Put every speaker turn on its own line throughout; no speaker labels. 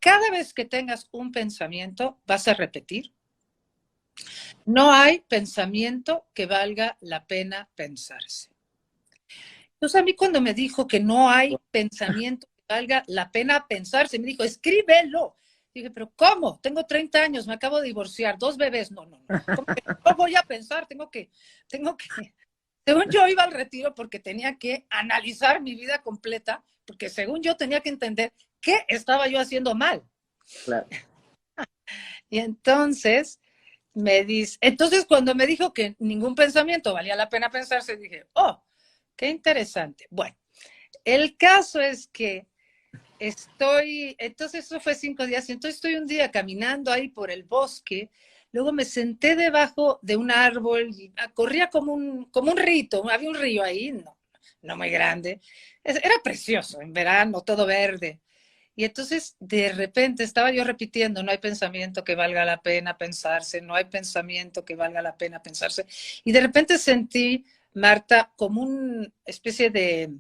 cada vez que tengas un pensamiento, vas a repetir. No hay pensamiento que valga la pena pensarse. Entonces a mí cuando me dijo que no hay pensamiento que valga la pena pensarse, me dijo, escríbelo. Dije, pero ¿cómo? Tengo 30 años, me acabo de divorciar, 2 bebés. No. ¿Cómo que no voy a pensar? Tengo que... Según yo iba al retiro porque tenía que analizar mi vida completa, porque según yo tenía que entender qué estaba yo haciendo mal.
Claro.
Y entonces cuando me dijo que ningún pensamiento valía la pena pensarse, dije, oh, qué interesante. Bueno, el caso es que entonces eso fue 5 días, entonces estoy un día caminando ahí por el bosque, luego me senté debajo de un árbol y corría como un rito, había un río ahí, no muy grande, era precioso, en verano, todo verde. Y entonces de repente estaba yo repitiendo, no hay pensamiento que valga la pena pensarse, no hay pensamiento que valga la pena pensarse. Y de repente sentí, Marta, como una especie de,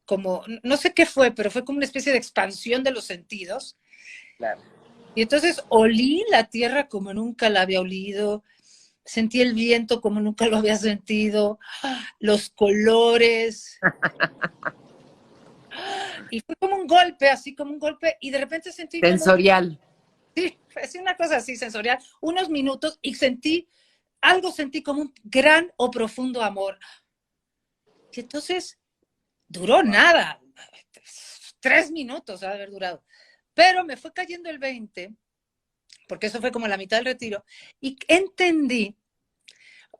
como, no sé qué fue, pero fue como una especie de expansión de los sentidos.
Claro.
Y entonces olí la tierra como nunca la había olido, sentí el viento como nunca lo había sentido, los colores, y fue como un golpe, así como un golpe, y de repente sentí como,
Sensorial.
sí, es una cosa así sensorial, unos minutos, y sentí como un gran o profundo amor. Y entonces duró nada, 3 minutos ha de haber durado, pero me fue cayendo el 20, porque eso fue como la mitad del retiro, y entendí.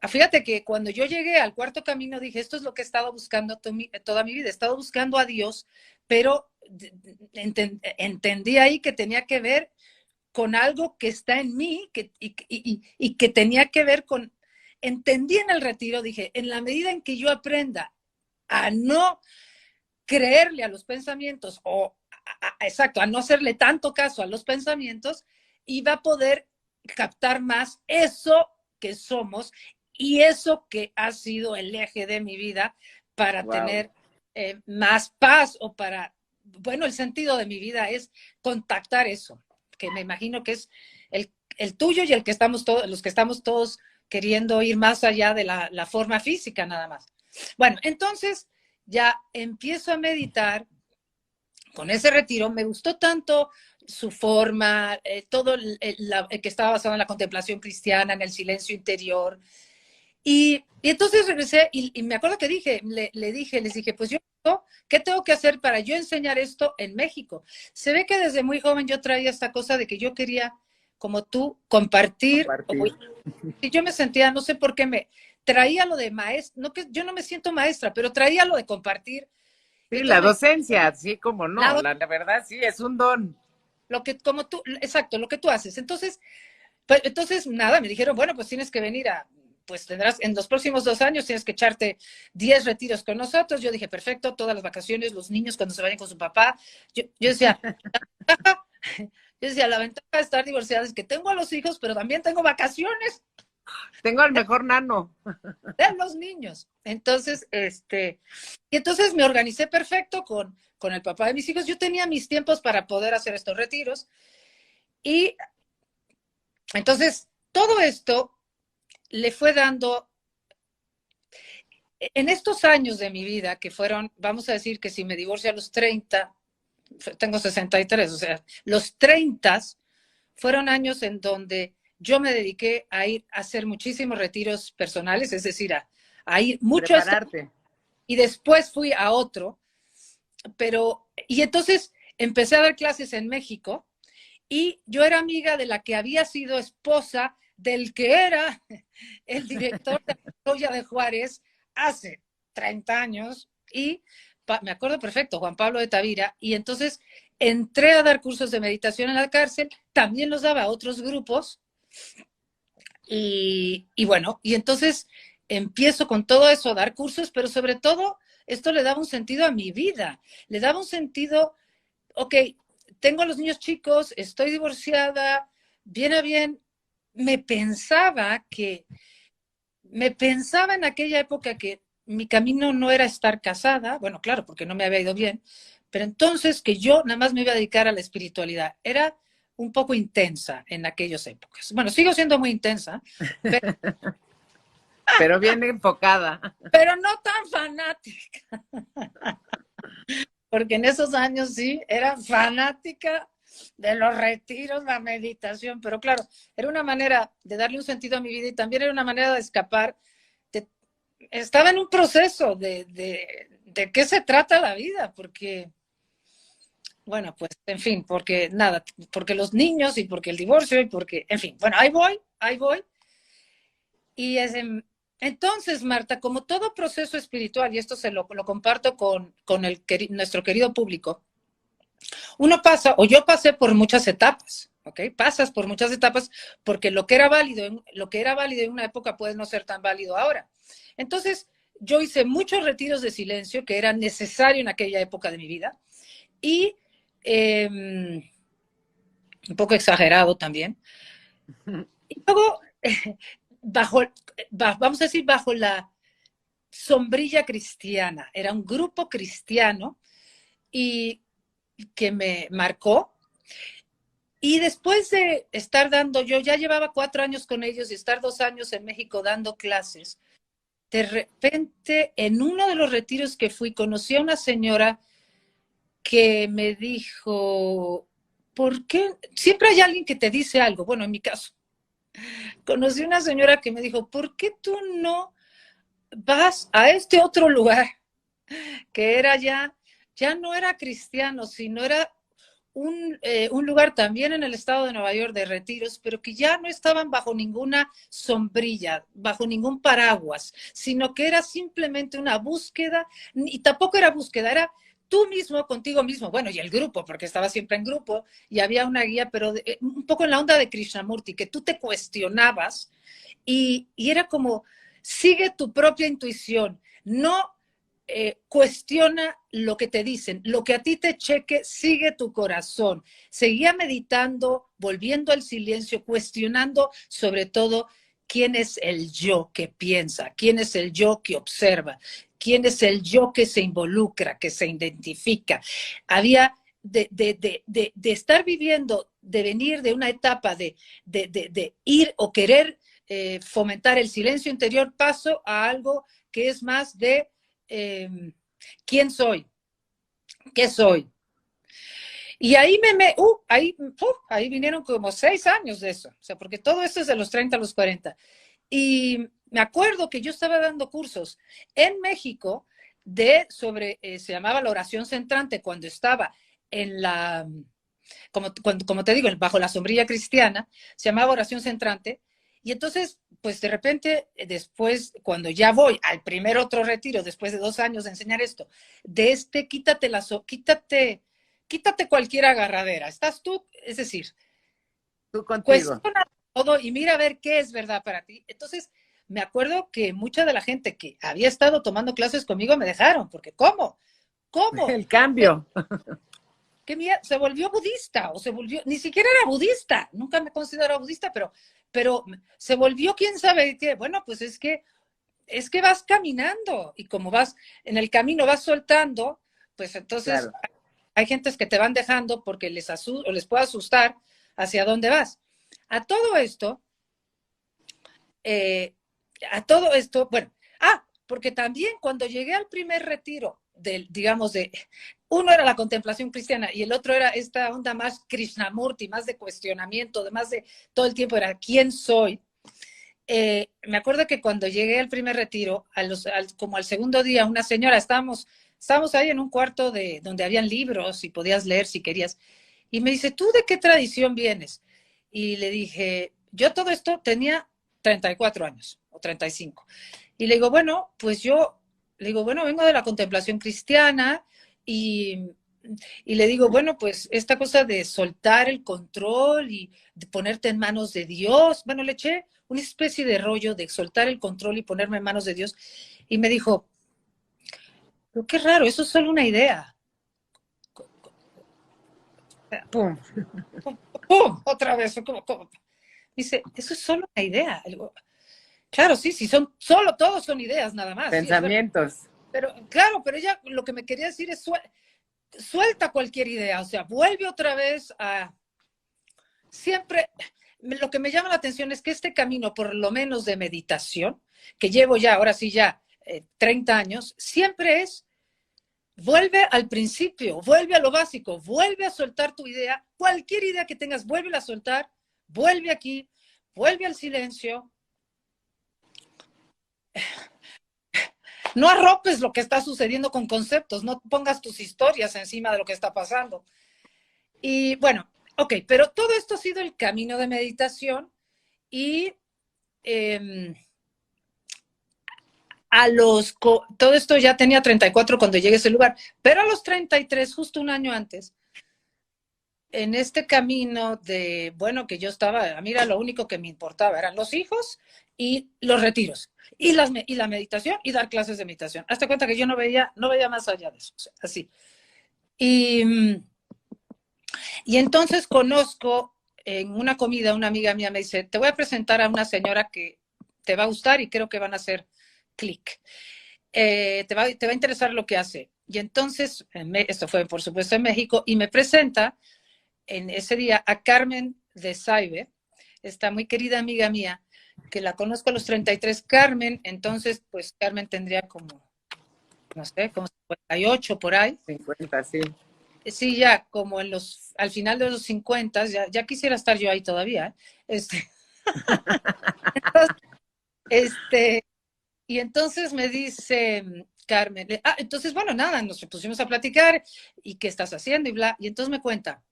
Fíjate que cuando yo llegué al cuarto camino dije, esto es lo que he estado buscando toda mi vida, he estado buscando a Dios, pero entendí ahí que tenía que ver con algo que está en mí y que tenía que ver con, entendí en el retiro, dije, en la medida en que yo aprenda a no creerle a los pensamientos exacto, a no hacerle tanto caso a los pensamientos, iba a poder captar más eso que somos y eso que ha sido el eje de mi vida para tener más paz o para, bueno, el sentido de mi vida es contactar eso, que me imagino que es el tuyo y el que estamos todos, los que estamos todos queriendo ir más allá de la forma física nada más. Bueno, entonces ya empiezo a meditar con ese retiro, me gustó tanto su forma, todo que estaba basado en la contemplación cristiana, en el silencio interior. Y entonces regresé y me acuerdo que les dije, pues yo, ¿qué tengo que hacer para yo enseñar esto en México? Se ve que desde muy joven yo traía esta cosa de que yo quería, como tú, compartir. Y yo me sentía, no sé por qué traía lo de maestra, no que yo no me siento maestra, pero traía lo de compartir.
Sí, la
Entonces
docencia, sí, como no,
la,
la verdad sí, es un don.
como tú, exacto, lo que tú haces. Entonces, nada, me dijeron, bueno, pues tienes que venir pues tendrás, en los próximos 2 años tienes que echarte 10 retiros con nosotros. Yo dije, perfecto, todas las vacaciones, los niños cuando se vayan con su papá. Yo decía, la ventaja de estar divorciada es que tengo a los hijos, pero también tengo vacaciones
Tengo al mejor nano.
de los niños. Entonces, y entonces me organicé perfecto con el papá de mis hijos. Yo tenía mis tiempos para poder hacer estos retiros. Y entonces, todo esto le fue dando, en estos años de mi vida, que fueron, vamos a decir que si me divorcio a los 30, tengo 63, o sea, los 30 fueron años en donde yo me dediqué a ir a hacer muchísimos retiros personales, es decir, a ir mucho a esto,
Prepararte.
y después fui a otro, y entonces empecé a dar clases en México, y yo era amiga de la que había sido esposa del que era el director de la Joya de Juárez hace 30 años, y me acuerdo perfecto, Juan Pablo de Tavira, y entonces entré a dar cursos de meditación en la cárcel, también los daba a otros grupos, y bueno, y entonces empiezo con todo eso a dar cursos, pero sobre todo esto le daba un sentido a mi vida, le daba un sentido, ok, tengo a los niños chicos, estoy divorciada, bien a bien, me pensaba en aquella época que mi camino no era estar casada, bueno, claro, porque no me había ido bien, Pero entonces que yo nada más me iba a dedicar a la espiritualidad. Era un poco intensa en aquellas épocas. Bueno, sigo siendo muy intensa, pero,
Pero bien enfocada.
pero no tan fanática. Porque en esos años sí, era fanática de los retiros, la meditación, pero claro, era una manera de darle un sentido a mi vida y también era una manera de escapar. Estaba en un proceso de qué se trata la vida, porque, bueno, pues, en fin, porque nada, porque los niños y porque el divorcio y porque, en fin, bueno, ahí voy. Y entonces, Marta, como todo proceso espiritual, y esto se lo comparto con nuestro querido público, uno pasa, o yo pasé por muchas etapas, ¿ok? Pasas por muchas etapas porque lo que era válido en una época puede no ser tan válido ahora. Entonces, yo hice muchos retiros de silencio que eran necesarios en aquella época de mi vida y un poco exagerado también. Y luego, vamos a decir, bajo la sombrilla cristiana, era un grupo cristiano y que me marcó. Y después de estar yo ya llevaba 4 años con ellos y estar 2 años en México dando clases, de repente en uno de los retiros que fui conocí a una señora que me dijo, ¿por qué? Siempre hay alguien que te dice algo. Bueno, en mi caso, conocí a una señora que me dijo, ¿por qué tú no vas a este otro lugar? Que era ya no era cristiano, sino era un lugar también en el estado de Nueva York de retiros, pero que ya no estaban bajo ninguna sombrilla, bajo ningún paraguas, sino que era simplemente una búsqueda, y tampoco era búsqueda, era tú mismo contigo mismo, bueno, y el grupo, porque estaba siempre en grupo, y había una guía, pero un poco en la onda de Krishnamurti, que tú te cuestionabas, y era como, sigue tu propia intuición, no cuestiona lo que te dicen, lo que a ti te cheque, sigue tu corazón. Seguía meditando, volviendo al silencio, cuestionando sobre todo quién es el yo que piensa, quién es el yo que observa, quién es el yo que se involucra, que se identifica. Había de estar viviendo, de venir de una etapa de ir o querer fomentar el silencio interior, paso a algo que es más de quién soy, qué soy. Y ahí ahí vinieron como 6 años de eso, o sea, porque todo esto es de los 30 a los 40. Y me acuerdo que yo estaba dando cursos en México se llamaba la oración centrante cuando estaba en como te digo, bajo la sombrilla cristiana, se llamaba oración centrante. Y entonces, pues de repente, después, cuando ya voy al primer otro retiro, después de 2 años de enseñar esto, quítate cualquier agarradera. Estás tú, es decir,
Tú contigo.
cuestiona todo y mira a ver qué es verdad para ti. Entonces, me acuerdo que mucha de la gente que había estado tomando clases conmigo me dejaron, porque ¿cómo? ¿Cómo?
El cambio.
Que se volvió budista, ni siquiera era budista, nunca me considero budista, pero se volvió quién sabe qué. Bueno, pues es que vas caminando y como vas en el camino vas soltando, pues entonces
Claro.
hay gentes que te van dejando porque les puede asustar hacia dónde vas. A todo esto, eh, bueno, porque también cuando llegué al primer retiro digamos, uno era la contemplación cristiana y el otro era esta onda más Krishnamurti, más de cuestionamiento, más de todo el tiempo era ¿quién soy? Me acuerdo que cuando llegué al primer retiro, como al segundo día, una señora, estábamos ahí en un cuarto donde habían libros y podías leer si querías, y me dice, ¿tú de qué tradición vienes? Y le dije, yo todo esto tenía 34 años o 35. Y le digo, bueno, vengo de la contemplación cristiana y le digo, bueno, pues esta cosa de soltar el control y de ponerte en manos de Dios, bueno, le eché una especie de rollo de soltar el control y ponerme en manos de Dios. Y me dijo, pero qué raro, eso es solo una idea.
Pum.
¡Pum! Otra vez. Dice, eso es solo una idea. Digo, claro, sí, todos son ideas nada más. Sí, es verdad.
Pensamientos.
Pero claro, pero ella lo que me quería decir es, suelta cualquier idea, o sea, vuelve otra vez a... Siempre, lo que me llama la atención es que este camino, por lo menos de meditación, que llevo ya, ahora sí ya, 30 años, siempre es, vuelve al principio, vuelve a lo básico, vuelve a soltar tu idea, cualquier idea que tengas, vuelve a soltar, vuelve aquí, vuelve al silencio. No arropes lo que está sucediendo con conceptos, no pongas tus historias encima de lo que está pasando. Y bueno, ok, pero todo esto ha sido el camino de meditación y todo esto ya tenía 34 cuando llegué a ese lugar, pero a los 33, justo un año antes, en este camino de, bueno, que yo estaba, mira, lo único que me importaba eran los hijos y los retiros, y la meditación y dar clases de meditación. Hazte cuenta que yo no veía más allá de eso, o sea, así. Y entonces conozco en una comida, una amiga mía me dice, te voy a presentar a una señora que te va a gustar y creo que van a hacer clic. Te va a interesar lo que hace. Y entonces, esto fue por supuesto en México, y me presenta en ese día a Carmen de Saibe, esta muy querida amiga mía, que la conozco a los 33. Carmen, entonces, pues Carmen tendría como, no sé, como 58 por ahí.
50, sí.
Sí, ya como al final de los 50, ya quisiera estar yo ahí todavía. Y entonces me dice Carmen, entonces, bueno, nada, nos pusimos a platicar, y qué estás haciendo, y bla, y entonces me cuenta,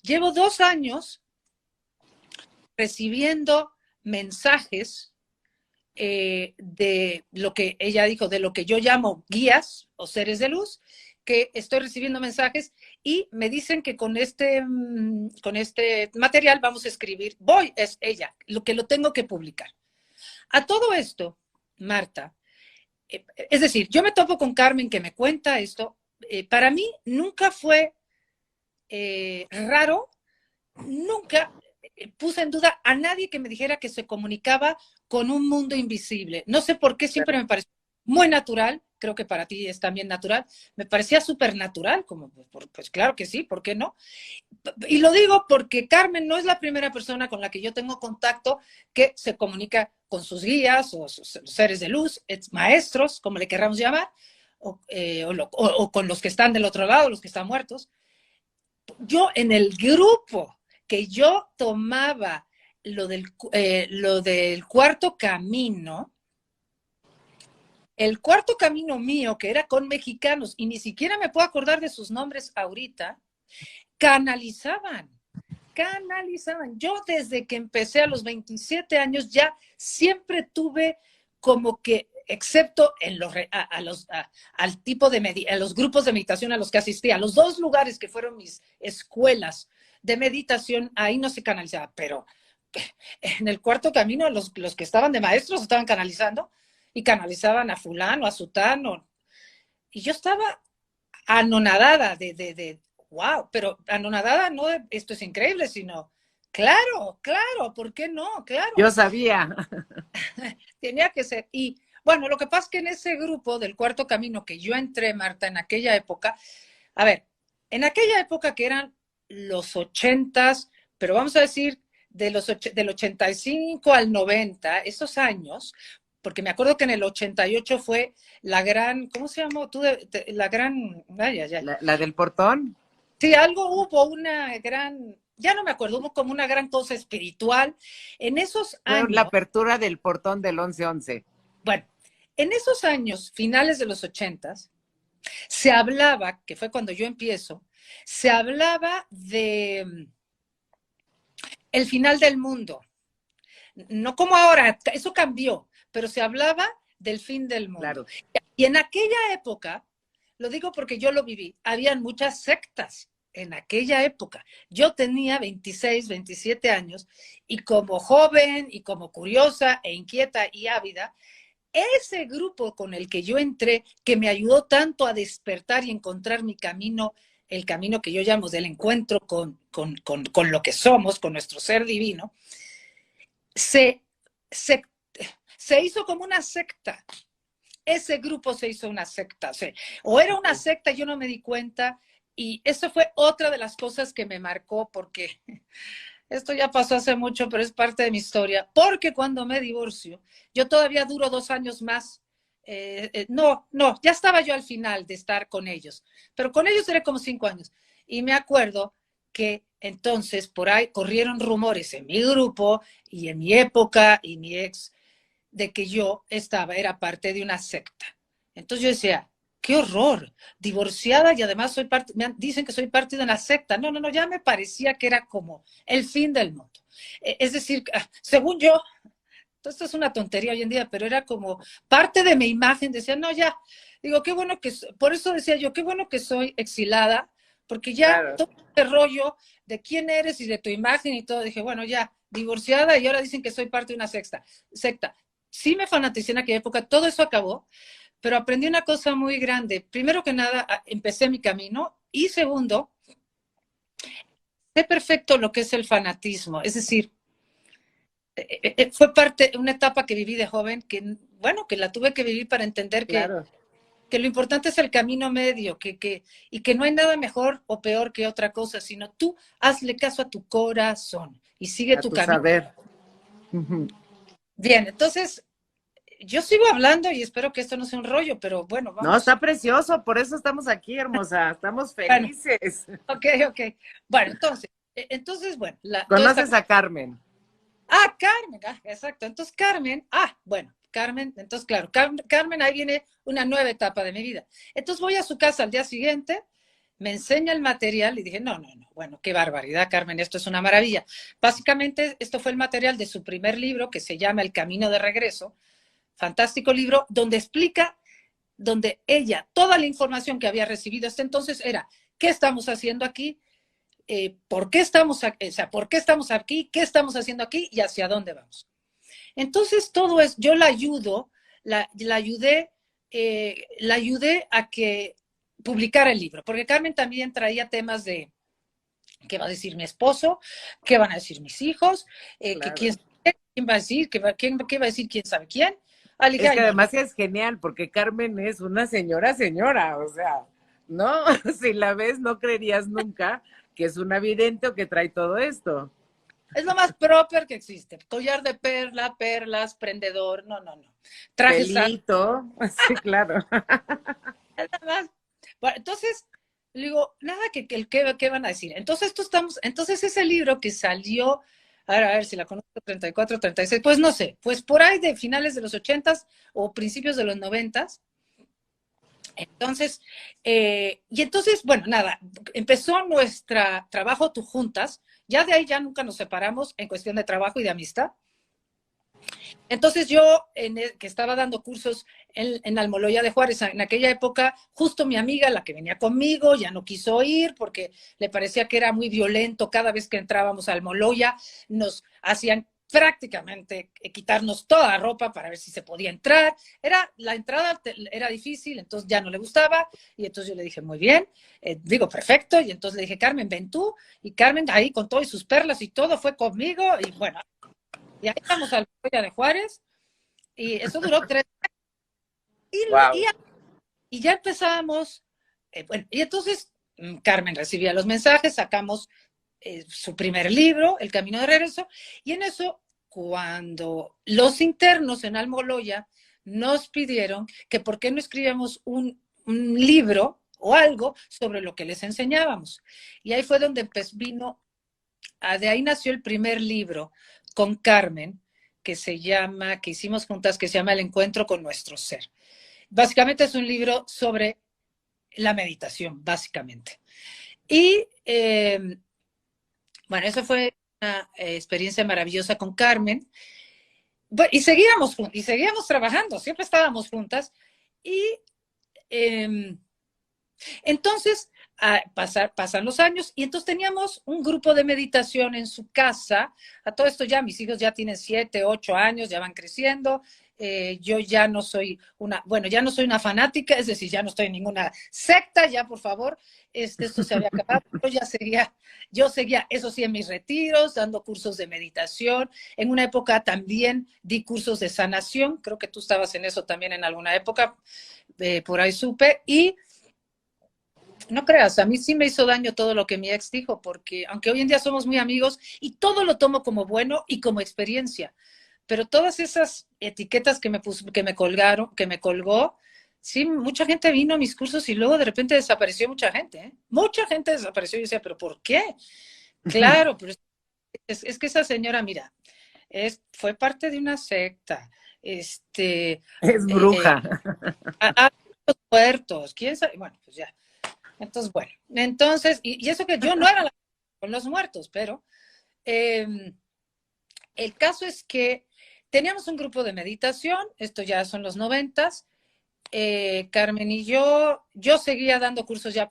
llevo 2 años recibiendo mensajes de lo que ella dijo, de lo que yo llamo guías o seres de luz, que estoy recibiendo mensajes y me dicen que con este material vamos a escribir, es ella, lo que lo tengo que publicar. A todo esto, Marta, es decir, yo me topo con Carmen que me cuenta esto, para mí nunca fue raro, nunca puse en duda a nadie que me dijera que se comunicaba con un mundo invisible. No sé por qué, siempre me pareció muy natural, creo que para ti es también natural, me parecía súper natural, como pues claro que sí, ¿por qué no? Y lo digo porque Carmen no es la primera persona con la que yo tengo contacto que se comunica con sus guías o sus seres de luz, maestros, como le querramos llamar, o con los que están del otro lado, los que están muertos. Yo en el grupo que yo tomaba lo del cuarto camino, el cuarto camino mío, que era con mexicanos, y ni siquiera me puedo acordar de sus nombres ahorita, canalizaban. Yo desde que empecé a los 27 años ya siempre tuve como que, excepto en al tipo de a los grupos de meditación a los que asistí, a los 2 lugares que fueron mis escuelas de meditación, ahí no se canalizaba, pero en el cuarto camino los que estaban de maestros estaban canalizando y canalizaban a fulano, a sutano, y yo estaba anonadada de wow, pero anonadada no de esto es increíble, sino claro, ¿por qué no? Claro.
Yo sabía.
Tenía que ser. Y bueno, lo que pasa es que en ese grupo del cuarto camino que yo entré, Marta, en aquella época, a ver, en aquella época que eran los 80s, pero vamos a decir del 85 al 90, esos años, porque me acuerdo que en el 88 fue la gran, ¿cómo se llamó? La gran,
¿La del portón?
Sí, hubo una gran, ya no me acuerdo, hubo como una gran cosa espiritual. En esos años.
La apertura del portón del 11-11.
Bueno, en esos años, finales de los 80s, se hablaba, que fue cuando yo empiezo, se hablaba de el final del mundo. No como ahora, eso cambió, pero se hablaba del fin del mundo.
Claro.
Y en aquella época, lo digo porque yo lo viví, habían muchas sectas en aquella época. Yo tenía 26, 27 años y como joven y como curiosa e inquieta y ávida, ese grupo con el que yo entré, que me ayudó tanto a despertar y encontrar mi camino, el camino que yo llamo del encuentro con lo que somos, con nuestro ser divino, se hizo como una secta. Ese grupo se hizo una secta. O era una secta, yo no me di cuenta, Y eso fue otra de las cosas que me marcó, porque esto ya pasó hace mucho, pero es parte de mi historia. Porque cuando me divorcio, yo todavía duro 2 años más. No, ya estaba yo al final de estar con ellos, pero con ellos duré como 5 años. Y me acuerdo que entonces por ahí corrieron rumores en mi grupo y en mi época y mi ex de que yo era parte de una secta. Entonces yo decía, qué horror, divorciada y además dicen que soy parte de una secta. No, no, no, ya me parecía que era como el fin del mundo. Es decir, según yo, esto es una tontería hoy en día, pero era como parte de mi imagen, decía, no, ya, digo, qué bueno por eso decía yo, qué bueno que soy exilada, porque ya
Claro.
todo este rollo de quién eres y de tu imagen y todo, dije, bueno, ya, divorciada y ahora dicen que soy parte de una secta. Sí me fanaticé en aquella época, todo eso acabó, pero aprendí una cosa muy grande. Primero que nada, empecé mi camino y segundo, sé perfecto lo que es el fanatismo, es decir, fue una etapa que viví de joven, bueno, que la tuve que vivir para entender
Claro.
que lo importante es el camino medio, y que no hay nada mejor o peor que otra cosa, sino tú hazle caso a tu corazón y sigue
A
tu
tu
camino.
saber.
Bien, entonces yo sigo hablando y espero que esto no sea un rollo, pero bueno,
No,
vamos.
está precioso, por eso estamos aquí, hermosa. Estamos
Bueno,
felices.
ok. Bueno, bueno, toda esta.
¿Conoces a Carmen?
Carmen, exacto. Entonces, Carmen, bueno, Carmen, entonces, claro, Carmen, ahí viene una nueva etapa de mi vida. Entonces voy a su casa al día siguiente, me enseña el material y dije, no, bueno, qué barbaridad, Carmen, esto es una maravilla. Básicamente, esto fue el material de su primer libro, que se llama El Camino de Regreso, fantástico libro, donde ella, toda la información que había recibido hasta entonces era, ¿qué estamos haciendo aquí? ¿Por qué estamos aquí? O sea, ¿por qué estamos aquí? ¿Qué estamos haciendo aquí? ¿Y hacia dónde vamos? Entonces, todo es, yo la ayudé a que publicara el libro, porque Carmen también traía temas de qué va a decir mi esposo, qué van a decir mis hijos,
Claro.
quién va a decir, qué va a decir quién sabe quién.
Es que además es genial, porque Carmen es una señora, o sea, no, si la ves no creerías nunca que es una vidente o que trae todo esto.
Es lo más proper que existe. Collar de perlas, prendedor, no. Trajes.
Pelito, sí, claro.
Bueno, entonces, le digo, nada, ¿qué van a decir? Entonces ese libro que salió, a ver si la conozco, 34, 36, pues no sé, pues por ahí de finales de los 80s o principios de los 90s. Entonces, y entonces, bueno, nada, empezó nuestro trabajo tú juntas, ya de ahí ya nunca nos separamos en cuestión de trabajo y de amistad. Entonces yo, que estaba dando cursos en Almoloya de Juárez, en aquella época, justo mi amiga, la que venía conmigo, ya no quiso ir porque le parecía que era muy violento. Cada vez que entrábamos a Almoloya, nos hacían prácticamente quitarnos toda la ropa para ver si se podía entrar. La entrada era difícil, entonces ya no le gustaba, y entonces yo le dije, muy bien, digo, perfecto, y entonces le dije, Carmen, ven tú, y Carmen ahí con todo y sus perlas y todo fue conmigo, y bueno, y ahí vamos al Almoloya de Juárez, y eso duró 3
Wow.
y ya empezamos, bueno, y entonces Carmen recibía los mensajes, sacamos su primer libro, El Camino de Regreso, y en eso, cuando los internos en Almoloya nos pidieron que por qué no escribíamos un libro o algo sobre lo que les enseñábamos. Y ahí fue donde de ahí nació el primer libro con Carmen, que hicimos juntas, que se llama El Encuentro con Nuestro Ser. Básicamente es un libro sobre la meditación, básicamente. Y bueno, eso fue una experiencia maravillosa con Carmen. Bueno, y seguíamos trabajando, siempre estábamos juntas. Y entonces pasan los años y entonces teníamos un grupo de meditación en su casa. A todo esto ya mis hijos ya tienen 7, 8 años, ya van creciendo. Yo ya no soy ya no soy una fanática, es decir, ya no estoy en ninguna secta, ya por favor, esto se había acabado. Yo seguía, eso sí, en mis retiros, dando cursos de meditación. En una época también di cursos de sanación, creo que tú estabas en eso también en alguna época, por ahí supe, y No creas, a mí sí me hizo daño todo lo que mi ex dijo, porque aunque hoy en día somos muy amigos y todo lo tomo como bueno y como experiencia, pero todas esas etiquetas que me puso, que me colgaron, que me colgó, sí, mucha gente vino a mis cursos y luego de repente desapareció mucha gente, ¿eh? Mucha gente desapareció y yo decía, ¿pero por qué? Claro, pero es que esa señora, mira, fue parte de una secta, este,
Es
eh,
bruja.
a los muertos, quién sabe, bueno, pues ya. Entonces, bueno, entonces, y eso que yo no era la con los muertos, pero eh, el caso es que teníamos un grupo de meditación, esto ya son los 90, Carmen y yo seguía dando cursos ya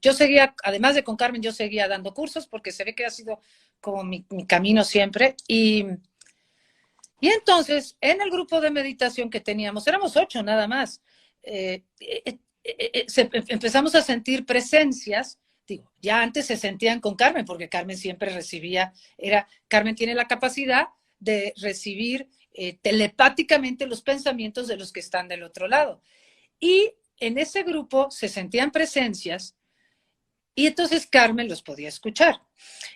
yo seguía, además de con Carmen, yo seguía dando cursos porque se ve que ha sido como mi camino siempre. Y entonces, en el grupo de meditación que teníamos, éramos 8 nada más, empezamos a sentir presencias. Digo, ya antes se sentían con Carmen, porque Carmen siempre recibía, Carmen tiene la capacidad de recibir telepáticamente los pensamientos de los que están del otro lado. Y en ese grupo se sentían presencias y entonces Carmen los podía escuchar.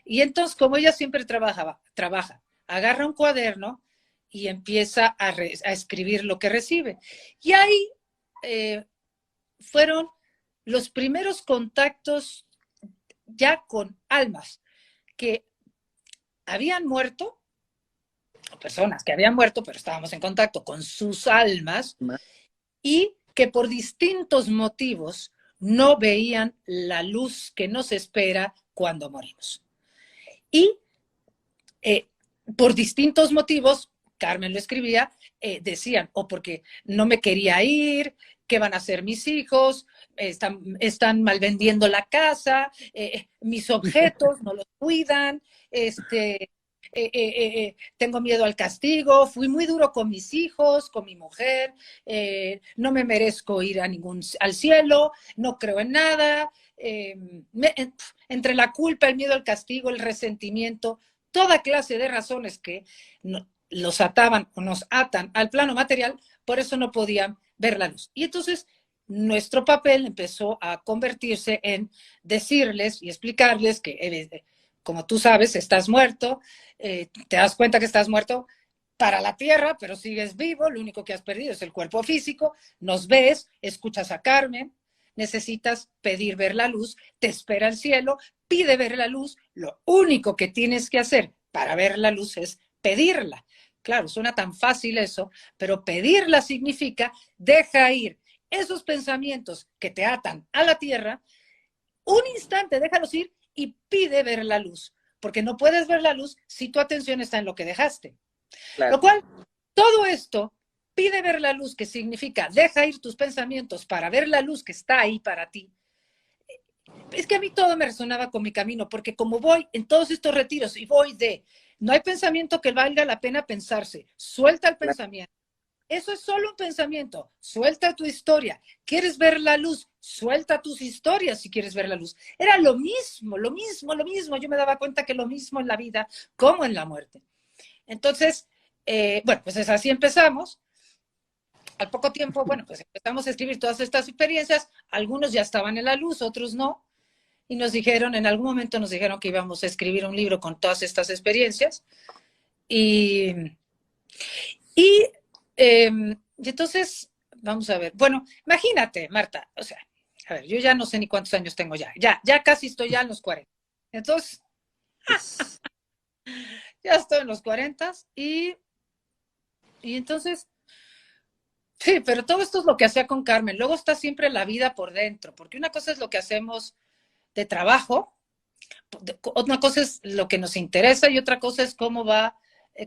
Y entonces, como ella siempre trabaja, agarra un cuaderno y empieza a escribir lo que recibe. Y ahí fueron los primeros contactos ya con almas que habían muerto, o personas que habían muerto, pero estábamos en contacto con sus almas, y que por distintos motivos no veían la luz que nos espera cuando morimos. Y por distintos motivos, Carmen lo escribía, decían, o porque no me quería ir, ¿qué van a hacer mis hijos? Están mal vendiendo la casa, mis objetos no los cuidan, tengo miedo al castigo, fui muy duro con mis hijos, con mi mujer, no me merezco ir al cielo, no creo en nada, entre la culpa, el miedo al castigo, el resentimiento, toda clase de razones que los ataban o nos atan al plano material, por eso no podían ver la luz. Y entonces nuestro papel empezó a convertirse en decirles y explicarles que, como tú sabes, estás muerto, te das cuenta que estás muerto para la tierra, pero sigues vivo, lo único que has perdido es el cuerpo físico, nos ves, escuchas a Carmen, necesitas pedir ver la luz, te espera el cielo, pide ver la luz, lo único que tienes que hacer para ver la luz es pedirla. Claro, suena tan fácil eso, pero pedirla significa deja ir esos pensamientos que te atan a la tierra, un instante, déjalos ir y pide ver la luz, porque no puedes ver la luz si tu atención está en lo que dejaste. Claro. Lo cual, todo esto pide ver la luz, que significa deja ir tus pensamientos para ver la luz que está ahí para ti. Es que a mí todo me resonaba con mi camino, porque como voy en todos estos retiros y voy no hay pensamiento que valga la pena pensarse, suelta el pensamiento. Eso es solo un pensamiento, suelta tu historia. ¿Quieres ver la luz? Suelta tus historias si quieres ver la luz. Era lo mismo, lo mismo, lo mismo. Yo me daba cuenta que lo mismo en la vida como en la muerte. Entonces, bueno, pues así empezamos. Al poco tiempo, bueno, pues empezamos a escribir todas estas experiencias. Algunos ya estaban en la luz, otros no. Y nos dijeron, en algún momento nos dijeron que íbamos a escribir un libro con todas estas experiencias. Y entonces, vamos a ver. Bueno, imagínate, Marta, o sea, a ver, yo ya no sé ni cuántos años tengo ya casi estoy ya en los 40. Entonces, ya estoy en los 40 y entonces, sí, pero todo esto es lo que hacía con Carmen. Luego está siempre la vida por dentro, porque una cosa es lo que hacemos de trabajo, otra cosa es lo que nos interesa y otra cosa es cómo va,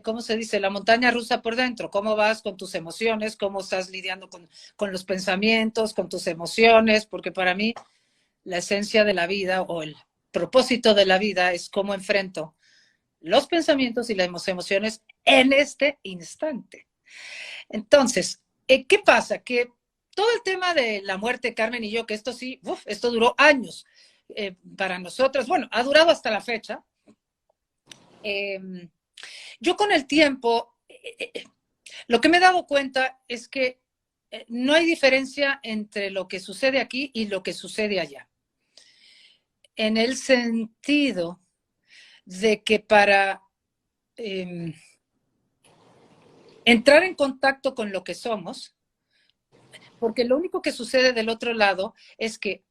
¿cómo se dice? La montaña rusa por dentro, cómo vas con tus emociones, cómo estás lidiando con los pensamientos, con tus emociones, porque para mí la esencia de la vida o el propósito de la vida es cómo enfrento los pensamientos y las emociones en este instante. Entonces, ¿qué pasa? Que todo el tema de la muerte, Carmen y yo, que esto sí, esto duró años para nosotros, bueno, ha durado hasta la fecha. Yo con el tiempo, lo que me he dado cuenta es que no hay diferencia entre lo que sucede aquí y lo que sucede allá. en el sentido de que para entrar en contacto con lo que somos, porque lo único que sucede del otro lado es que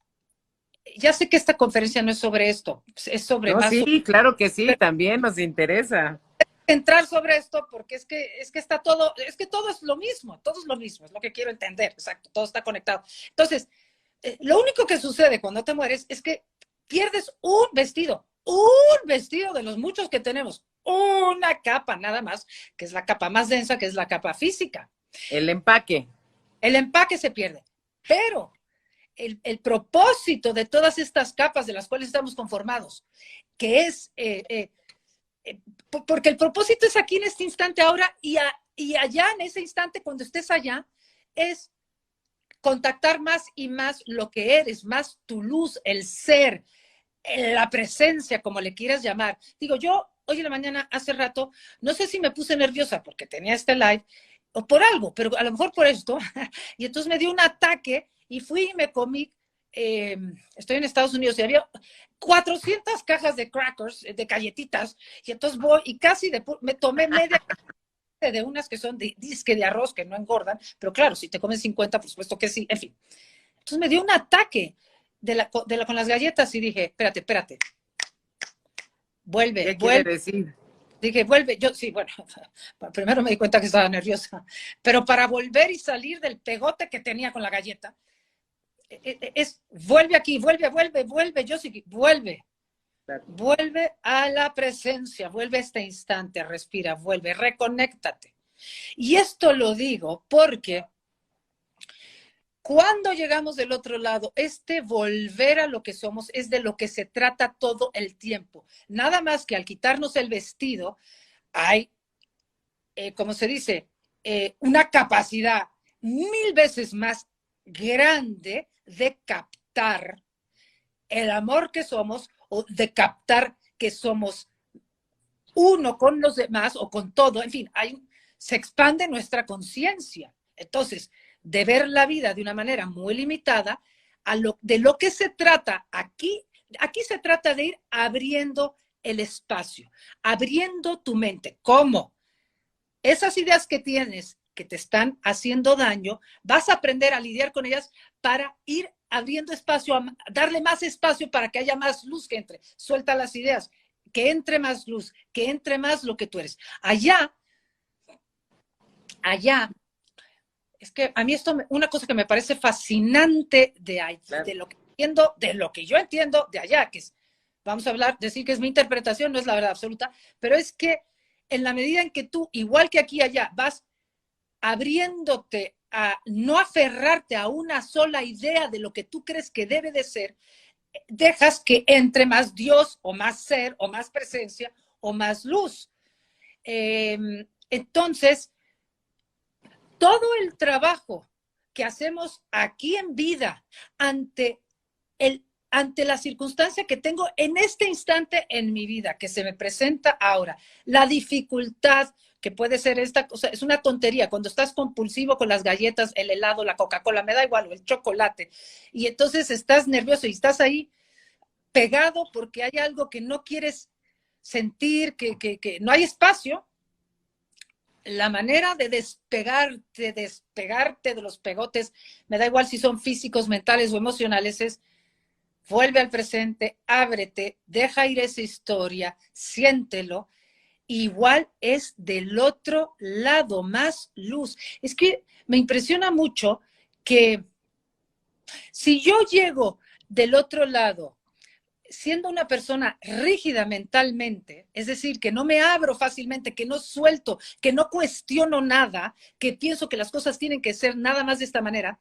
ya sé que esta conferencia no es sobre esto, es sobre
No,
más.
sí, claro que sí, también nos interesa.
Entrar sobre esto porque es que está todo, es que todo es lo mismo, es lo que quiero entender, exacto, todo está conectado. Entonces, lo único que sucede cuando te mueres es que pierdes un vestido de los muchos que tenemos, una capa nada más, que es la capa más densa, que es la capa física.
El empaque.
El empaque se pierde, pero el propósito de todas estas capas de las cuales estamos conformados, que es, porque el propósito es aquí en este instante ahora y allá en ese instante cuando estés allá, es contactar más y más lo que eres, más tu luz, el ser, la presencia, como le quieras llamar. Digo, yo hoy en la mañana, hace rato, no sé si me puse nerviosa porque tenía este live o por algo, pero a lo mejor por esto, y entonces me dio un ataque y fui y me comí, estoy en Estados Unidos y había 400 cajas de crackers, de galletitas, y entonces voy y casi me tomé media de unas que son de disque de arroz que no engordan, pero claro, si te comes 50, por supuesto que sí, en fin. Entonces me dio un ataque con las galletas y dije, espérate,
¿Qué quiere
vuelve.
decir?
Dije, vuelve, yo sí, bueno, primero me di cuenta que estaba nerviosa, pero para volver y salir del pegote que tenía con la galleta, vuelve aquí, vuelve, yo sí, vuelve a la presencia, vuelve a este instante, respira, vuelve, reconéctate. Y esto lo digo porque cuando llegamos del otro lado, este volver a lo que somos es de lo que se trata todo el tiempo. Nada más que al quitarnos el vestido, hay, como se dice, una capacidad 1000 veces más grande de captar el amor que somos o de captar que somos uno con los demás o con todo. En fin, se expande nuestra conciencia. Entonces, de ver la vida de una manera muy limitada, de lo que se trata aquí se trata de ir abriendo el espacio, abriendo tu mente. ¿Cómo? Esas ideas que tienes que te están haciendo daño, vas a aprender a lidiar con ellas para ir abriendo espacio, darle más espacio para que haya más luz que entre. Suelta las ideas, que entre más luz, que entre más lo que tú eres. Allá, es que a mí esto, una cosa que me parece fascinante
Claro.
de lo que yo entiendo de allá, que es, vamos a hablar, decir que es mi interpretación, no es la verdad absoluta, pero es que en la medida en que tú, igual que aquí y allá, vas abriéndote a no aferrarte a una sola idea de lo que tú crees que debe de ser, dejas que entre más Dios o más ser o más presencia o más luz. Entonces, todo el trabajo que hacemos aquí en vida ante la circunstancia que tengo en este instante en mi vida, que se me presenta ahora, la dificultad que puede ser esta cosa, es una tontería, cuando estás compulsivo con las galletas, el helado, la Coca-Cola, me da igual, o el chocolate, y entonces estás nervioso y estás ahí pegado porque hay algo que no quieres sentir, que no hay espacio. La manera de despegarte de los pegotes, me da igual si son físicos, mentales o emocionales, es vuelve al presente, ábrete, deja ir esa historia, siéntelo. Igual es del otro lado, más luz. Es que me impresiona mucho que si yo llego del otro lado siendo una persona rígida mentalmente, es decir, que no me abro fácilmente, que no suelto, que no cuestiono nada, que pienso que las cosas tienen que ser nada más de esta manera,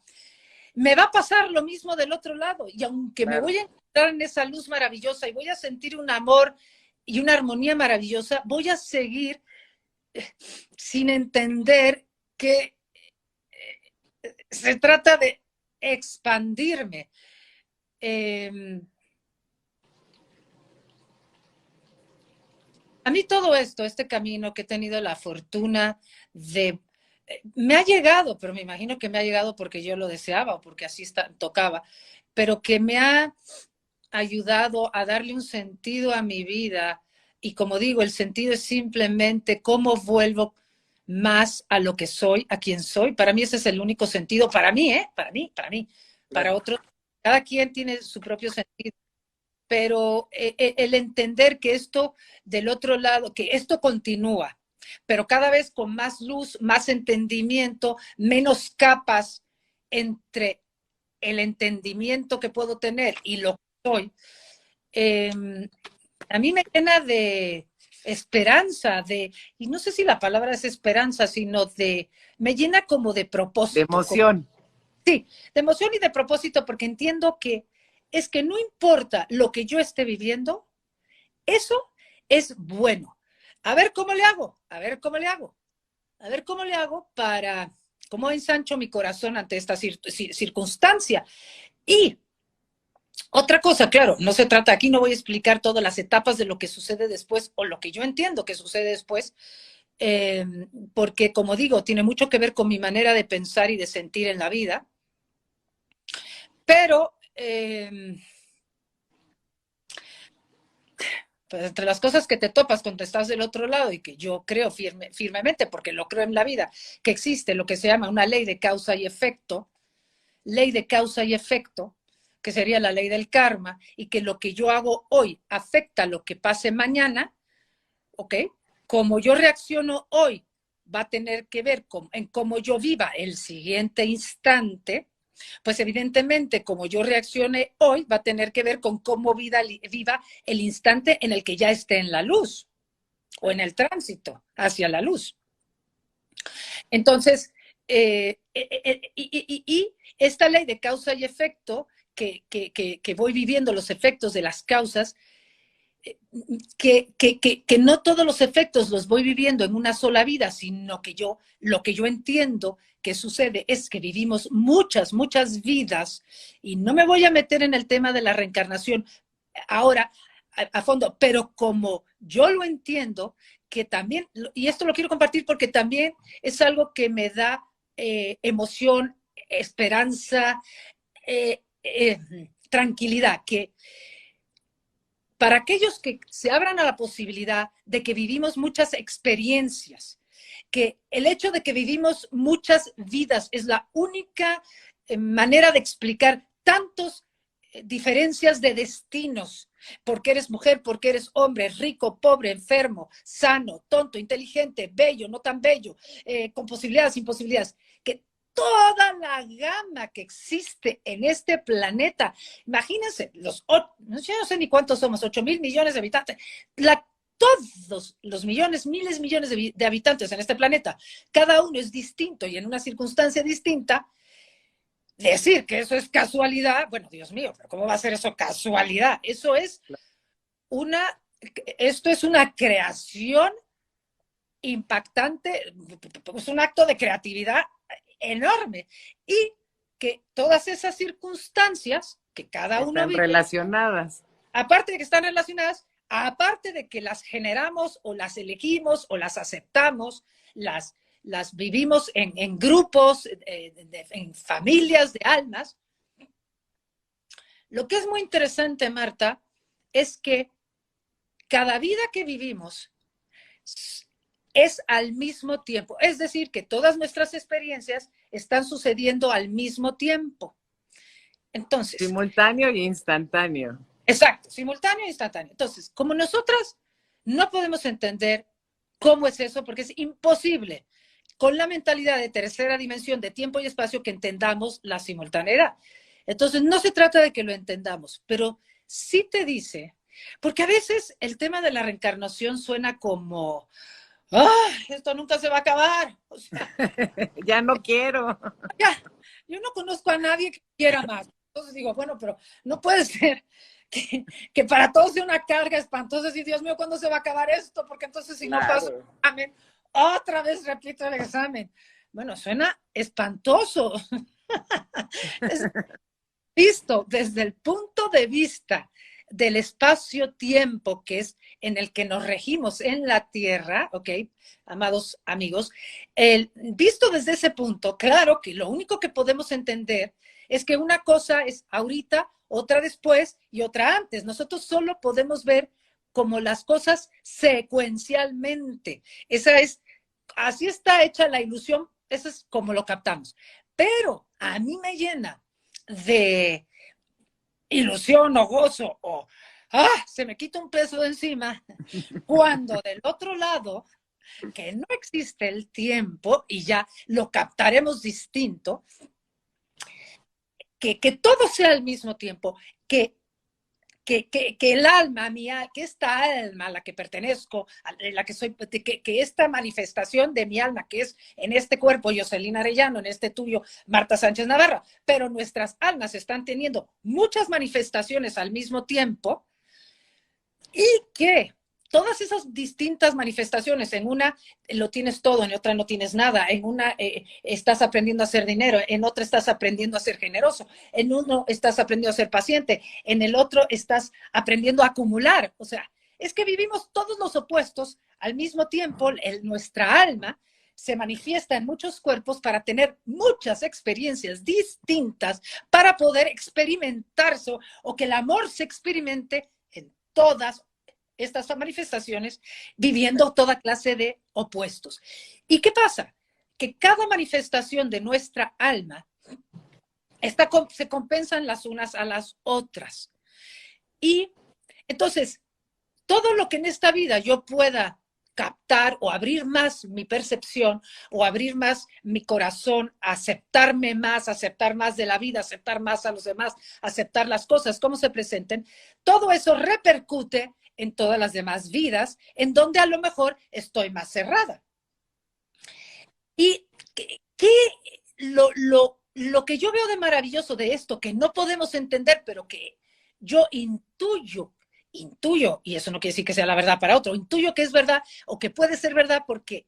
me va a pasar lo mismo del otro lado. Y aunque me voy a encontrar en esa luz maravillosa y voy a sentir un amor y una armonía maravillosa, voy a seguir sin entender que se trata de expandirme. A mí todo esto, este camino que he tenido la fortuna de... Me ha llegado, pero me imagino que me ha llegado porque yo lo deseaba o porque así tocaba, pero que me ha ayudado a darle un sentido a mi vida. Y como digo, el sentido es simplemente cómo vuelvo más a lo que soy, a quien soy. Para mí ese es el único sentido, para mí, ¿eh? Para mí. Para otros, cada quien tiene su propio sentido. Pero el entender que esto del otro lado, que esto continúa, pero cada vez con más luz, más entendimiento, menos capas entre el entendimiento que puedo tener y lo que soy, a mí me llena de esperanza, y no sé si la palabra es esperanza, sino me llena como de propósito.
De emoción.
Sí, de emoción y de propósito, porque entiendo que es que no importa lo que yo esté viviendo, eso es bueno. A ver cómo le hago, a ver cómo le hago, a ver cómo le hago para, cómo ensancho mi corazón ante esta circunstancia. Y otra cosa, claro, no se trata, aquí no voy a explicar todas las etapas de lo que sucede después o lo que yo entiendo que sucede después, porque como digo, tiene mucho que ver con mi manera de pensar y de sentir en la vida. Pero pues entre las cosas que te topas cuando estás del otro lado y que yo creo firmemente, porque lo creo en la vida, que existe lo que se llama una ley de causa y efecto, que sería la ley del karma, y que lo que yo hago hoy afecta lo que pase mañana, ¿ok? Como yo reacciono hoy va a tener que ver en cómo yo viva el siguiente instante. Pues evidentemente, como yo reaccione hoy, va a tener que ver con cómo viva el instante en el que ya esté en la luz o en el tránsito hacia la luz. Entonces, y esta ley de causa y efecto, que voy viviendo los efectos de las causas, que no todos los efectos los voy viviendo en una sola vida, sino que lo que yo entiendo que sucede es que vivimos muchas, muchas vidas, y no me voy a meter en el tema de la reencarnación ahora a fondo, pero como yo lo entiendo, que también, y esto lo quiero compartir porque también es algo que me da emoción, esperanza, tranquilidad, que para aquellos que se abran a la posibilidad de que vivimos muchas experiencias, que el hecho de que vivimos muchas vidas es la única manera de explicar tantas diferencias de destinos, porque eres mujer, porque eres hombre, rico, pobre, enfermo, sano, tonto, inteligente, bello, no tan bello, con posibilidades, sin posibilidades, que toda la gama que existe en este planeta, imagínense, no sé ni cuántos somos, 8.000 millones de habitantes, todos los millones, millones de habitantes en este planeta, cada uno es distinto y en una circunstancia distinta. Decir que eso es casualidad, bueno, Dios mío, pero ¿cómo va a ser eso casualidad? Esto es una creación impactante, es un acto de creatividad enorme, y que todas esas circunstancias que cada uno
vive, relacionadas,
aparte de que están relacionadas, aparte de que las generamos o las elegimos o las aceptamos, las vivimos en grupos, en familias de almas. Lo que es muy interesante, Marta, es que cada vida que vivimos es al mismo tiempo. Es decir, que todas nuestras experiencias están sucediendo al mismo tiempo. Entonces,
simultáneo e instantáneo.
Exacto, simultáneo e instantáneo. Entonces, como nosotras no podemos entender cómo es eso, porque es imposible con la mentalidad de tercera dimensión de tiempo y espacio que entendamos la simultaneidad. Entonces, no se trata de que lo entendamos, pero sí te dice, porque a veces el tema de la reencarnación suena como, esto nunca se va a acabar. O sea,
ya no quiero.
Ya, yo no conozco a nadie que quiera más. Entonces digo, bueno, pero no puede ser que para todos sea una carga espantosa y Dios mío, ¿cuándo se va a acabar esto? Porque entonces si no paso el examen, otra vez repito el examen. Bueno, suena espantoso. Visto desde el punto de vista del espacio-tiempo, que es en el que nos regimos en la Tierra, ¿ok? Amados amigos, visto desde ese punto, claro que lo único que podemos entender es que una cosa es ahorita, otra después y otra antes. Nosotros solo podemos ver como las cosas secuencialmente. Así está hecha la ilusión, eso es como lo captamos. Pero a mí me llena de ilusión o gozo o se me quita un peso de encima, cuando del otro lado, que no existe el tiempo y ya lo captaremos distinto, que todo sea al mismo tiempo, que el alma mía, que esta alma a la que pertenezco, a la que soy, que esta manifestación de mi alma, que es en este cuerpo Jocelyn Arellano, en este tuyo Marta Sánchez Navarra, pero nuestras almas están teniendo muchas manifestaciones al mismo tiempo y que todas esas distintas manifestaciones, en una lo tienes todo, en otra no tienes nada, en una estás aprendiendo a hacer dinero, en otra estás aprendiendo a ser generoso, en uno estás aprendiendo a ser paciente, en el otro estás aprendiendo a acumular. O sea, es que vivimos todos los opuestos al mismo tiempo. Nuestra alma se manifiesta en muchos cuerpos para tener muchas experiencias distintas, para poder experimentarse o que el amor se experimente en todas estas manifestaciones, viviendo toda clase de opuestos. ¿Y qué pasa? Que cada manifestación de nuestra alma se compensan las unas a las otras. Y entonces, todo lo que en esta vida yo pueda captar o abrir más mi percepción o abrir más mi corazón, aceptarme más, aceptar más de la vida, aceptar más a los demás, aceptar las cosas como se presenten, todo eso repercute en todas las demás vidas, en donde a lo mejor estoy más cerrada. Y lo que yo veo de maravilloso de esto, que no podemos entender, pero que yo intuyo, y eso no quiere decir que sea la verdad para otro, intuyo que es verdad o que puede ser verdad, porque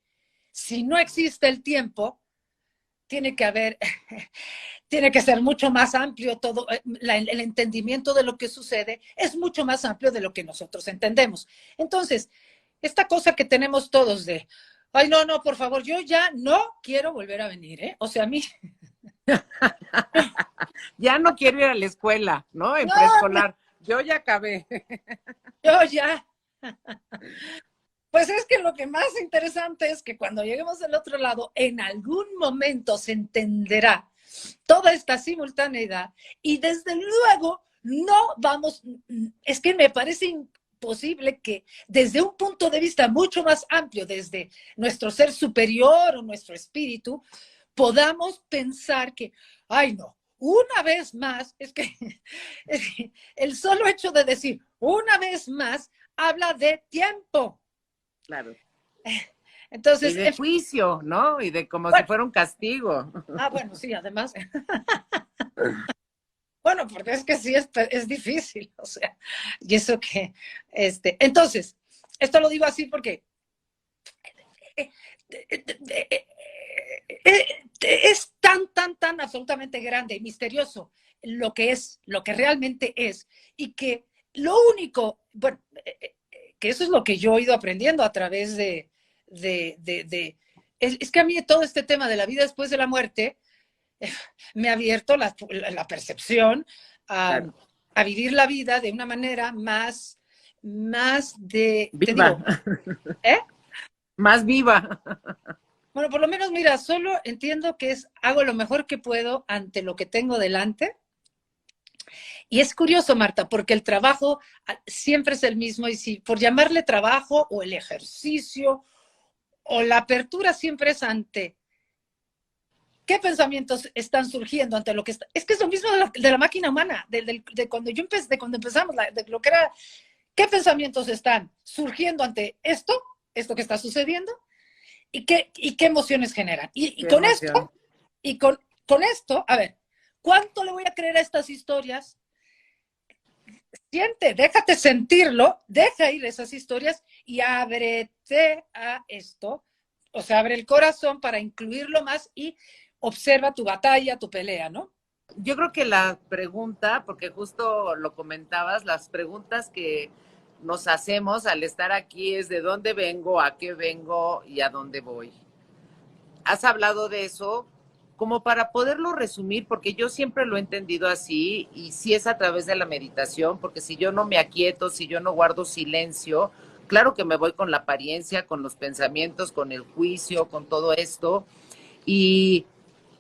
si no existe el tiempo, tiene que ser mucho más amplio todo, el entendimiento de lo que sucede es mucho más amplio de lo que nosotros entendemos. Entonces, esta cosa que tenemos todos de, ay, no, por favor, yo ya no quiero volver a venir, ¿eh? O sea, a mí...
Ya no quiero ir a la escuela, ¿no? En preescolar. Yo ya acabé.
Yo ya. Pues es que lo que más interesante es que cuando lleguemos del otro lado, en algún momento se entenderá toda esta simultaneidad y desde luego no vamos, es que me parece imposible que desde un punto de vista mucho más amplio, desde nuestro ser superior o nuestro espíritu, podamos pensar que, ay no, una vez más, es que el solo hecho de decir una vez más habla de tiempo.
Claro.
Entonces,
y de juicio, ¿no? Y de como si fuera un castigo.
Bueno, sí, además. Bueno, porque es que sí es difícil, o sea, y eso que, entonces, esto lo digo así porque es tan absolutamente grande y misterioso lo que es, lo que realmente es, y que lo único, bueno, que eso es lo que yo he ido aprendiendo a través es que a mí todo este tema de la vida después de la muerte me ha abierto la percepción
Claro.
a vivir la vida de una manera más de...
Viva.
Te digo, ¿eh?
Más viva.
Bueno, por lo menos, mira, solo entiendo que hago lo mejor que puedo ante lo que tengo delante. Y es curioso, Marta, porque el trabajo siempre es el mismo, y si por llamarle trabajo o el ejercicio o la apertura siempre es ante qué pensamientos están surgiendo ante lo que está. Es que es lo mismo de la máquina humana, de cuando yo empecé, de cuando empezamos, de lo que era, qué pensamientos están surgiendo ante esto que está sucediendo, y qué emociones generan. Y con esto, con esto, a ver, ¿cuánto le voy a creer a estas historias? Siente, déjate sentirlo, deja ir esas historias y ábrete a esto. O sea, abre el corazón para incluirlo más y observa tu batalla, tu pelea, ¿no?
Yo creo que la pregunta, porque justo lo comentabas, las preguntas que nos hacemos al estar aquí es de dónde vengo, a qué vengo y a dónde voy. Has hablado de eso como para poderlo resumir, porque yo siempre lo he entendido así, y sí es a través de la meditación, porque si yo no me aquieto, si yo no guardo silencio, claro que me voy con la apariencia, con los pensamientos, con el juicio, con todo esto, y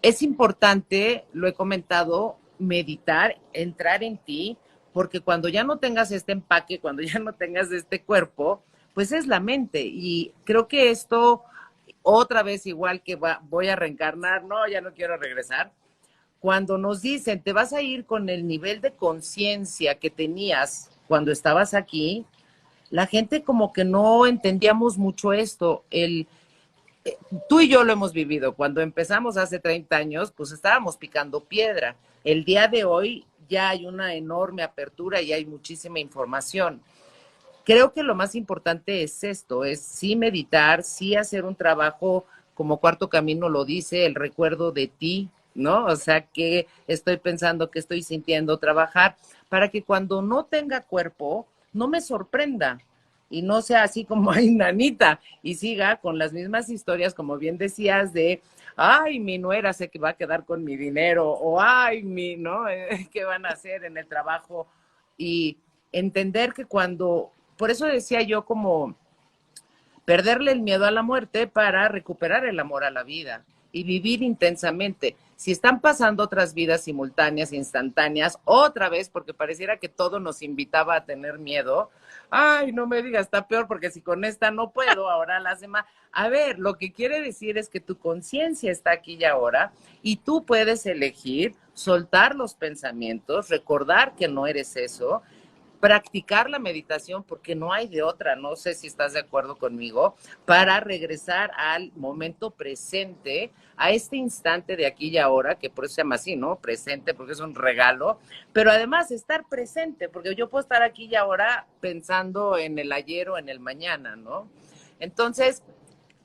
es importante, lo he comentado, meditar, entrar en ti, porque cuando ya no tengas este empaque, cuando ya no tengas este cuerpo, pues es la mente. Y creo que esto, otra vez igual que voy a reencarnar, no, ya no quiero regresar. Cuando nos dicen, te vas a ir con el nivel de conciencia que tenías cuando estabas aquí, la gente como que no entendíamos mucho esto, tú y yo lo hemos vivido. Cuando empezamos hace 30 años, pues estábamos picando piedra. El día de hoy ya hay una enorme apertura y hay muchísima información. Creo que lo más importante es esto, es sí meditar, sí hacer un trabajo, como Cuarto Camino lo dice, el recuerdo de ti, ¿no? O sea, qué estoy pensando, qué estoy sintiendo, trabajar para que cuando no tenga cuerpo, no me sorprenda y no sea así como ay, nanita, y siga con las mismas historias, como bien decías, de ay, mi nuera sé que va a quedar con mi dinero, o ay, ¿no? ¿Qué van a hacer en el trabajo? Y entender que cuando, por eso decía yo como perderle el miedo a la muerte para recuperar el amor a la vida y vivir intensamente. Si están pasando otras vidas simultáneas, instantáneas, otra vez, porque pareciera que todo nos invitaba a tener miedo, ay, no me digas, está peor, porque si con esta no puedo, ahora las demás. A ver, lo que quiere decir es que tu conciencia está aquí y ahora, y tú puedes elegir soltar los pensamientos, recordar que no eres eso, practicar la meditación, porque no hay de otra, no sé si estás de acuerdo conmigo, para regresar al momento presente, a este instante de aquí y ahora, que por eso se llama así, ¿no? Presente, porque es un regalo, pero además estar presente, porque yo puedo estar aquí y ahora pensando en el ayer o en el mañana, ¿no? Entonces,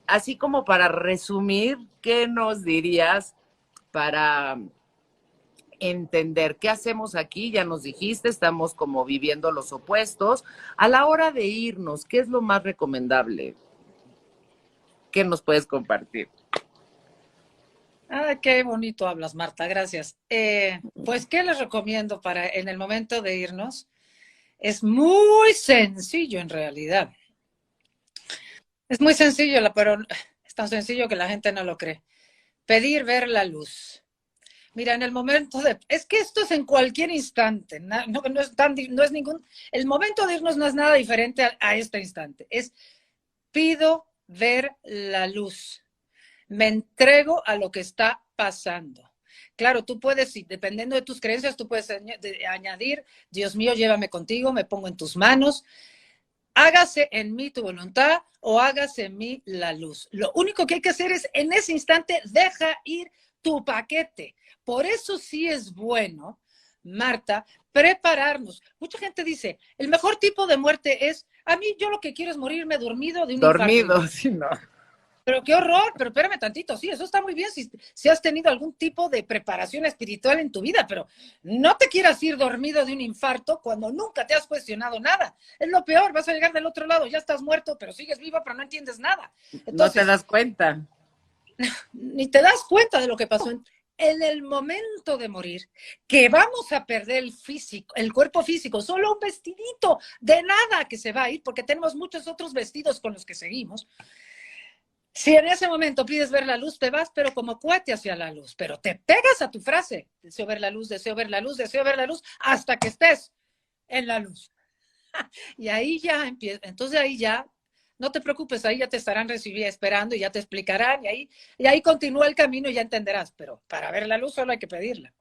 así como para resumir, ¿qué nos dirías para entender qué hacemos aquí? Ya nos dijiste, estamos como viviendo los opuestos. A la hora de irnos, ¿qué es lo más recomendable? ¿Qué nos puedes compartir?
Ah, qué bonito hablas, Marta, gracias. Pues, ¿qué les recomiendo para en el momento de irnos? Es muy sencillo en realidad. Es muy sencillo, pero es tan sencillo que la gente no lo cree. Pedir ver la luz. Mira, en el momento de... Es que esto es en cualquier instante, no es ningún... El momento de irnos no es nada diferente a este instante. Es pido ver la luz. Me entrego a lo que está pasando. Claro, tú puedes, dependiendo de tus creencias, tú puedes añadir, Dios mío, llévame contigo, me pongo en tus manos. Hágase en mí tu voluntad o hágase en mí la luz. Lo único que hay que hacer es, en ese instante, deja ir tu paquete. Por eso sí es bueno, Marta, prepararnos. Mucha gente dice, el mejor tipo de muerte es, a mí yo lo que quiero es morirme dormido de un
Dormido,
infarto.
sí, no.
Pero qué horror, pero espérame tantito, sí, eso está muy bien si has tenido algún tipo de preparación espiritual en tu vida, pero no te quieras ir dormido de un infarto cuando nunca te has cuestionado nada. Es lo peor, vas a llegar del otro lado, ya estás muerto, pero sigues vivo, pero no entiendes nada. Entonces,
no te das cuenta.
Ni te das cuenta de lo que pasó en el momento de morir, que vamos a perder el físico, el cuerpo físico, solo un vestidito de nada que se va a ir, porque tenemos muchos otros vestidos con los que seguimos. Si en ese momento pides ver la luz, te vas, pero como cohete hacia la luz, pero te pegas a tu frase, deseo ver la luz, deseo ver la luz, deseo ver la luz, hasta que estés en la luz. Y ahí ya empieza, entonces ahí ya, no te preocupes, ahí ya te estarán recibiendo, esperando y ya te explicarán, y ahí continúa el camino y ya entenderás, pero para ver la luz solo hay que pedirla.